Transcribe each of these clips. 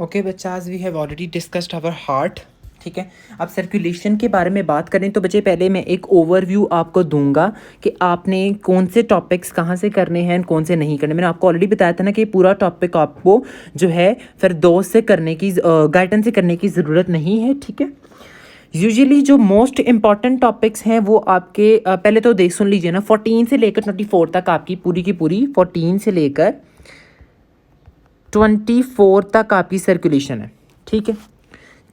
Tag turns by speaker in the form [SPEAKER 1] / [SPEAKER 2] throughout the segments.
[SPEAKER 1] Okay बच्चा, आज we have already discussed our heart. ठीक है, अब सर्कुलेशन के बारे में बात करें तो बच्चे पहले मैं एक ओवरव्यू आपको दूंगा कि आपने कौन से टॉपिक्स कहाँ से करने हैं कौन से नहीं करने। मैंने आपको ऑलरेडी बताया था ना कि पूरा टॉपिक आपको जो है फिर दोस्त से करने की गाइडेंस से करने की ज़रूरत नहीं है। ठीक है, यूजुअली जो मोस्ट इंपॉर्टेंट टॉपिक्स हैं वो आपके पहले तो देख सुन लीजिए ना, 14 से लेकर 24 तक आपकी पूरी की पूरी 14 से लेकर 24 तक आपकी सर्कुलेशन है। ठीक है,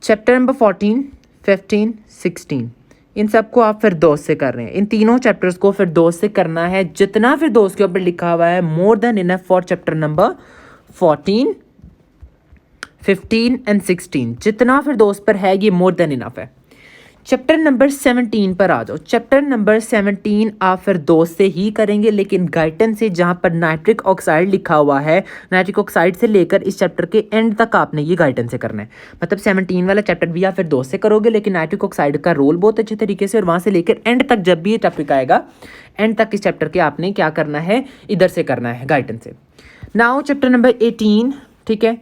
[SPEAKER 1] चैप्टर नंबर 14, 15, 16 इन सबको आप फिरदौस से कर रहे हैं। इन तीनों चैप्टर्स को फिरदौस से करना है। जितना फिरदौस के ऊपर लिखा हुआ है मोर than enough for chapter number 14, 15 and 16। जितना फिरदौस पर है ये मोर देन इनफ है। चैप्टर नंबर 17 पर आ जाओ। चैप्टर नंबर 17 आप फिर दोस्त से ही करेंगे, लेकिन गाइडेंस से जहाँ पर नाइट्रिक ऑक्साइड लिखा हुआ है, नाइट्रिक ऑक्साइड से लेकर इस चैप्टर के एंड तक आपने ये गाइडेंस से करना है। मतलब 17 वाला चैप्टर भी आप फिर दोस्त से करोगे, लेकिन नाइट्रिक ऑक्साइड का रोल बहुत अच्छे तरीके से, और वहाँ से लेकर एंड तक जब भी ये टॉपिक आएगा एंड तक इस चैप्टर के आपने क्या करना है, इधर से करना है गाइडेंस से। नाउ चैप्टर नंबर 18, ठीक है,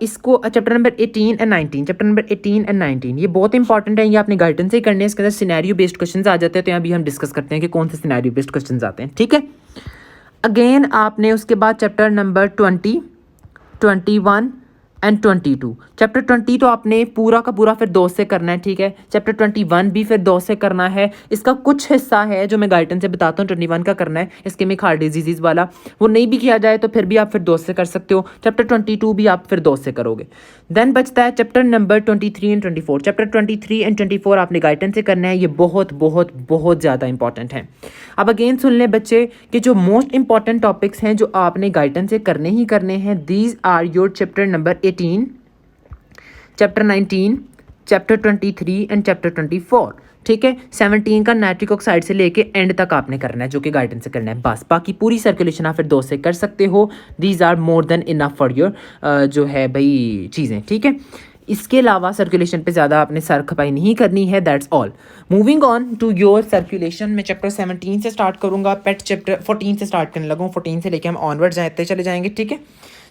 [SPEAKER 1] इसको chapter number 18 and 19, chapter number 18 and 19 ये बहुत इंपॉर्टेंट है। ये आपने गाइडेंस से ही करने हैं। इसके अंदर सिनेरियो बेस्ड क्वेश्चंस आ जाते हैं, तो यहाँ भी हम डिस्कस करते हैं कि कौन से सिनेरियो बेस्ड क्वेश्चंस आते हैं। ठीक है, अगेन आपने उसके बाद चैप्टर नंबर 20, 21 एंड 22। चैप्टर 20 तो आपने पूरा का पूरा फिर दोस्त से करना है। ठीक है, चैप्टर 21 भी फिर दोस्त से करना है। इसका कुछ हिस्सा है जो मैं गाइडेंस से बताता हूँ, 21 का करना है इस्केमिक हार्ट डिजीज़ वाला। वो नहीं भी किया जाए तो फिर भी आप फिर दोस्त से कर सकते हो। चैप्टर 22 भी आप फिर दोस्त से करोगे। देन बचता है chapter number 23 and 24। Chapter 23 and 24 आपने गाइडेंस से करना है। ये बहुत बहुत बहुत ज़्यादा इंपॉर्टेंट है। अब अगेन सुन लें बच्चे कि जो मोस्ट इंपॉर्टेंट टॉपिक्स हैं जो आपने गाइडेंस से करने ही करने हैं, these are your chapter number 18, chapter 19, chapter 23 and chapter 24। ठीक है, 17 का नाइट्रिक ऑक्साइड से लेके एंड तक आपने करना है, जो कि गाइडेंस से करना है बस। बाकी पूरी सर्कुलेशन आप फिर दोस्त से कर सकते हो। These are more than enough for your जो है भाई चीज़ें। ठीक है, इसके अलावा सर्कुलेशन पे ज़्यादा आपने सर खपाई नहीं करनी है। That's all. Moving on to your circulation, मैं चैप्टर 17 से स्टार्ट करूँगा। पेट चैप्टर 14 से स्टार्ट करने लगूँ। 14 से लेके हम ऑनवर्ड जाते चले जाएंगे। ठीक है,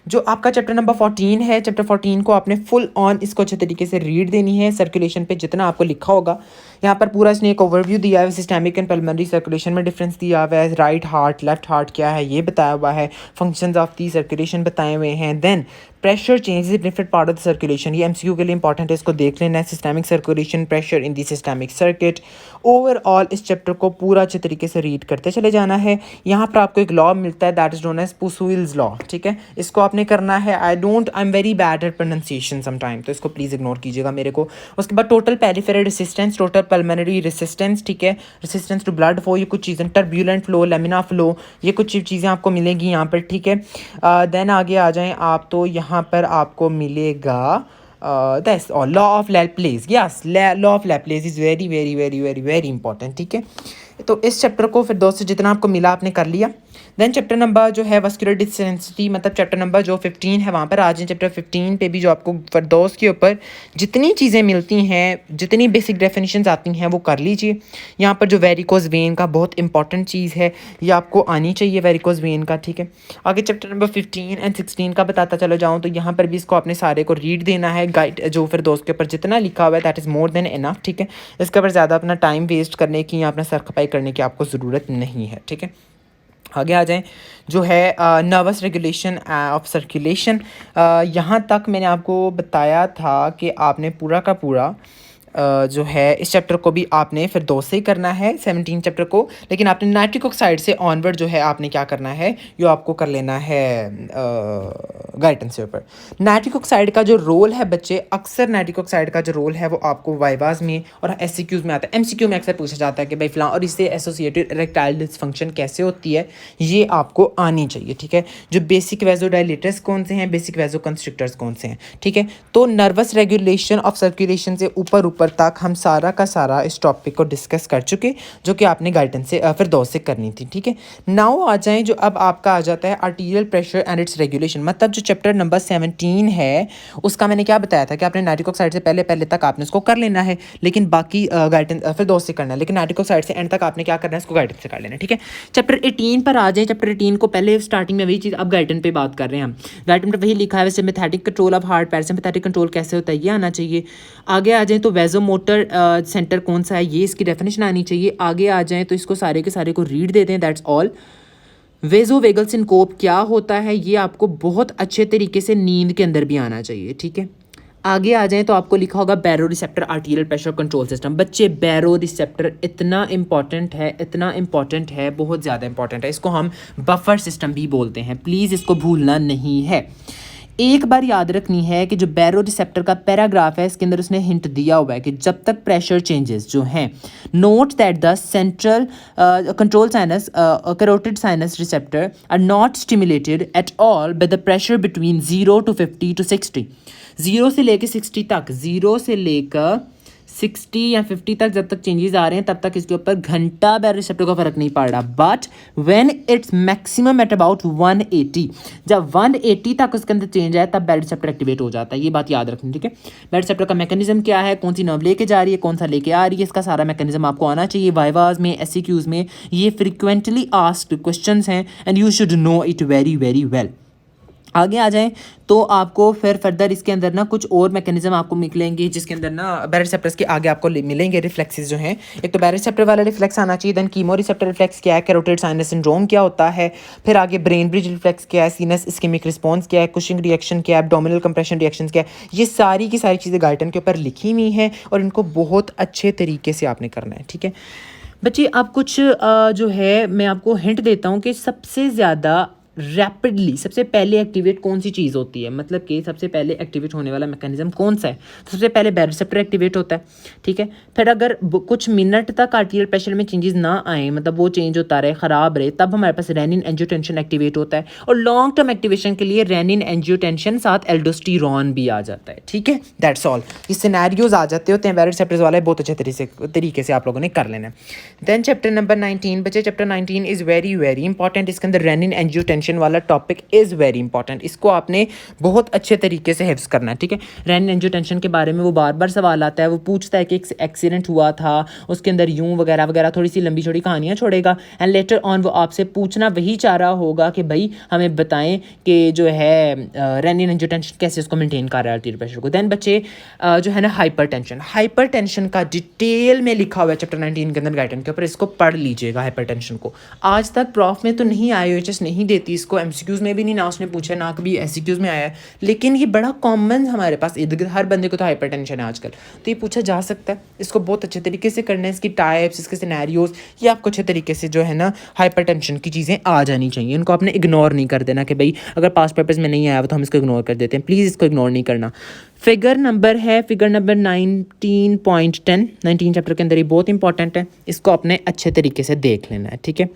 [SPEAKER 1] जो आपका चैप्टर नंबर 14 है, चैप्टर 14 को आपने फुल ऑन इसको अच्छे तरीके से रीड देनी है। सर्कुलेशन पे जितना आपको लिखा होगा, यहाँ पर पूरा इसने एक ओवरव्यू दिया है। सिस्टेमिक एंड पल्मोनरी सर्कुलेशन में डिफरेंस दिया हुआ है। राइट हार्ट लेफ्ट हार्ट क्या है ये बताया हुआ है। फंक्शंस ऑफ दी सर्कुलेशन बताए हुए हैं। Then pressure changes in different part of the circulation, ये एमसीक्यू के लिए इंपॉर्टेंट है, इसको देख लेना है। Systemic circulation, pressure in the systemic circuit. Overall इस चैप्टर को पूरा अच्छे तरीके से रीड करते चले जाना है। यहाँ पर आपको एक लॉ मिलता है, that is known as Poiseuille's law. ठीक है, इसको आपने करना है। I am very bad at pronunciation sometime, तो इसको प्लीज़ इग्नोर कीजिएगा मेरे को। उसके बाद total peripheral resistance, total pulmonary resistance. ठीक है, रेसिस्टेंस टू ब्लड फ्लो, ये कुछ चीज़ें। टर्ब्यूलेंट फ्लो, लेमिना फ्लो, ये कुछ चीज़ें आपको मिलेंगी यहाँ पर। ठीक है, देन आगे आ जाएं आप, तो यहाँ पर आपको मिलेगा that's all, law of Laplace. Yes, law of Laplace is very very very very very important. ठीक है, तो इस चैप्टर को फिर दोस्त जितना आपको मिला आपने कर लिया। देन चैप्टर नंबर जो है वस्कुलर डिसेंसिटी, मतलब चैप्टर नंबर जो 15 है वहाँ पर आ जाए। चैप्टर 15 पे भी जो आपको फिरदौस के ऊपर जितनी चीज़ें मिलती हैं, जितनी बेसिक डेफिनेशंस आती हैं वो कर लीजिए। यहाँ पर जो वेरिकोज वेन का बहुत इंपॉर्टेंट चीज़ है, ये आपको आनी चाहिए वेरिकोज वेन का। ठीक है, आगे चैप्टर नंबर 15 एंड 16 का बताता चलो जाऊँ, तो यहाँ पर भी इसको आपने सारे को रीड देना है। गाइड जो फिरदौस के ऊपर जितना लिखा हुआ है that is more than enough. ठीक है, इसके ऊपर ज़्यादा अपना टाइम वेस्ट करने की या अपना सर खपाई करने की आपको ज़रूरत नहीं है। ठीक है, आगे आ जाएं, जो है नर्वस रेगुलेशन ऑफ सर्कुलेशन। यहाँ तक मैंने आपको बताया था कि आपने पूरा का पूरा जो है इस चैप्टर को भी आपने फिर दो से ही करना है, 17 चैप्टर को। लेकिन आपने नाइट्रिक ऑक्साइड से ऑनवर्ड जो है आपने क्या करना है, ये आपको कर लेना है गाइडेंस के ऊपर। नाइट्रिक ऑक्साइड का जो रोल है बच्चे, अक्सर नाइट्रिक ऑक्साइड का जो रोल है वो आपको वाइवाज में और एससीक्यूज में आता है। एमसीक्यू में अक्सर पूछा जाता है कि भाई फिलहाल, और इससे एसोसिएटेड इरेक्टाइल डिसफंक्शन कैसे होती है, ये आपको आनी चाहिए। ठीक है, जो बेसिक वेजोडाइलेटर्स कौन से हैं, बेसिक वेजो कंस्ट्रिक्टर्स कौन से हैं। ठीक है, तो नर्वस रेगुलेशन ऑफ सर्कुलेशन से ऊपर ऊपर तक हम सारा का सारा इस टॉपिक को डिस्कस कर चुके, जो कि आपने गाइडेंस से फिरदौस से करनी थी। ठीक है, नाउ आ जाएं जो अब आपका आ जाता है arterial pressure and it's regulation. मतलब जो चैप्टर नंबर 17 है उसका मैंने क्या बताया था कि आपने नाइट्रिक ऑक्साइड से पहले पहले तक आपने इसको कर लेना है, लेकिन बाकी गाइडेंस फिरदौस से करना है, लेकिन नाइट्रिक ऑक्साइड से एंड तक आपने क्या करना है, इसको गाइडेंस से कर लेना है। ठीक है, चैप्टर 18 पर आ जाए। चैप्टर 18 को पहले स्टार्टिंग में वही चीज़, अब गाइडेंस पे बात कर रहे हैं हम। गाइडेंस में वही लिखा है, sympathetic control of heart, parasympathetic control कैसे होता है ये आना चाहिए। आगे आ जाएँ तो वेजोमोटर सेंटर कौन सा है, ये इसकी डेफिनेशन आनी चाहिए। आगे आ जाएँ तो इसको सारे के सारे को रीड देते हैं, दैट्स ऑल। वेजोवेगल सिनकोप क्या होता है ये आपको बहुत अच्छे तरीके से नींद के अंदर भी आना चाहिए। ठीक है, आगे आ जाएं तो आपको लिखा होगा baroreceptor arterial pressure control system. बच्चे बैरो रिसेप्टर इतना इंपॉर्टेंट है, इतना इंपॉर्टेंट है, बहुत ज़्यादा इंपॉर्टेंट है। इसको हम बफर सिस्टम भी बोलते हैं, प्लीज़ इसको भूलना नहीं है। एक बार याद रखनी है कि जो बैरो रिसेप्टर का पैराग्राफ है इसके अंदर उसने हिंट दिया हुआ है कि जब तक प्रेशर चेंजेस जो हैं, note that the central control sinus carotid sinus receptor are not stimulated at all by the pressure between 0 to 50 to 60। 0 से लेकर 60 तक, 0 से लेकर 60 या 50 तक जब तक चेंजेस आ रहे हैं तब तक इसके ऊपर घंटा बैरो रिसेप्टर का फर्क नहीं पड़ रहा। But when its maximum at about 180, जब 180 तक उसके अंदर चेंज आए तब बैरो रिसेप्टर एक्टिवेट हो जाता है। ये बात याद रखनी, ठीक है। बैरो रिसेप्टर का मैकेनिज्म क्या है, कौन सी नर्व लेके जा रही है, कौन सा लेके आ रही है, इसका सारा मैकेनिज्म आपको आना चाहिए। वाइवाज में, एससीक्यूज में ये फ्रिक्वेंटली आस्क्ड क्वेश्चंस हैं and you should know it very very well. आगे आ जाएं तो आपको फिर फर्दर इसके अंदर ना कुछ और मैकेनिज्म आपको मिलेंगे जिसके अंदर ना बैरो रिसेप्टर्स के आगे आपको मिलेंगे रिफ्लेक्सेस जो हैं। एक तो बैरो रिसेप्टर वाला रिफ्लेक्स आना चाहिए, देन कीमो रिसेप्टर रिफ्लेक्स क्या है, कैरोटिड साइनस सिंड्रोम क्या होता है, फिर आगे ब्रेन ब्रिज रिफ्लेक्स क्या है, सीनस इस्केमिक रिस्पॉन्स क्या है, कुशिंग रिएक्शन क्या है, एब्डोमिनल कंप्रेशन रिएक्शन क्या है। ये सारी की सारी चीज़ें गाइडन के ऊपर लिखी हुई हैं और इनको बहुत अच्छे तरीके से आपने करना है। ठीक है बच्चे, अब कुछ जो है मैं आपको हिंट देता हूँ कि सबसे ज़्यादा रैपिडली सबसे पहले एक्टिवेट कौन सी चीज़ होती है, मतलब कि सबसे पहले एक्टिवेट होने वाला मैकेनिज्म कौन सा है। सबसे पहले बैरो रिसेप्टर एक्टिवेट होता है, ठीक है। फिर अगर कुछ मिनट तक आर्टीरियल प्रेशर में चेंजेस ना आए, मतलब वो चेंज होता रहे, ख़राब रहे, तब हमारे पास रेनिन एंजियोटेंशन एक्टिवेट होता है। और लॉन्ग टर्म एक्टिवेशन के लिए रेनिन एंजियोटेंशन साथ एल्डोस्टेरॉन भी आ जाता है। ठीक है, दैट्स ऑल। ये सिनेरियोज आ जाते होते हैं बैरो रिसेप्टर्स वाले, बहुत अच्छे तरीके से आप लोगों ने कर लेना है। देन चैप्टर नंबर 19 बच्चे, chapter 19 is very very important. इसके अंदर रेनिन एंजियोटेंशन वाला टॉपिक इज़ वेरी इंपॉर्टेंट, इसको आपने बहुत अच्छे तरीके से हिफ्ज़ करना है। ठीक है, रेनिन एंजियोटेंशन के बारे में वो बार बार सवाल आता है, वो पूछता है कि एक एक्सीडेंट हुआ था, उसके अंदर यूं वगैरह वगैरह थोड़ी सी लंबी छोटी कहानियाँ छोड़ेगा एंड लेटर ऑन वो आपसे पूछना वही चाह रहा होगा कि भाई हमें बताएं कि जो है रेनिन एंजियोटेंशन कैसे उसको मेंटेन कर रहा है आर्टीरियल प्रेशर को। देन बच्चे जो है ना हाइपर टेंशन का डिटेल में लिखा हुआ है चैप्टर 19 के अंदर गाइडेंस के ऊपर, इसको पढ़ लीजिएगा। हाइपर टेंशन को आज तक प्रॉफ में तो नहीं आई, OHS नहीं देती इसको, MCQs में भी नहीं ना उसने पूछा, ना कभी SCQs में आया है, लेकिन ये बड़ा कॉमन हमारे पास इर्द गिर्द हर बंदे को तो हाइपर टेंशन है आजकल, तो ये पूछा जा सकता है। इसको बहुत अच्छे तरीके से करना है, इसकी टाइप्स, इसके सिनेरियोज, ये आपको अच्छे तरीके से जो है ना हाइपर टेंशन की चीज़ें आ जानी चाहिए। इनको आपने इग्नोर नहीं कर देना कि भाई अगर पास्ट पेपर्स में नहीं आया तो हम इसको इग्नोर कर देते हैं, प्लीज़ इसको इग्नोर नहीं करना। फिगर नंबर 19.10, 19 चैप्टर के अंदर ये बहुत इंपॉर्टेंट है, इसको आपने अच्छे तरीके से देख लेना है। ठीक है,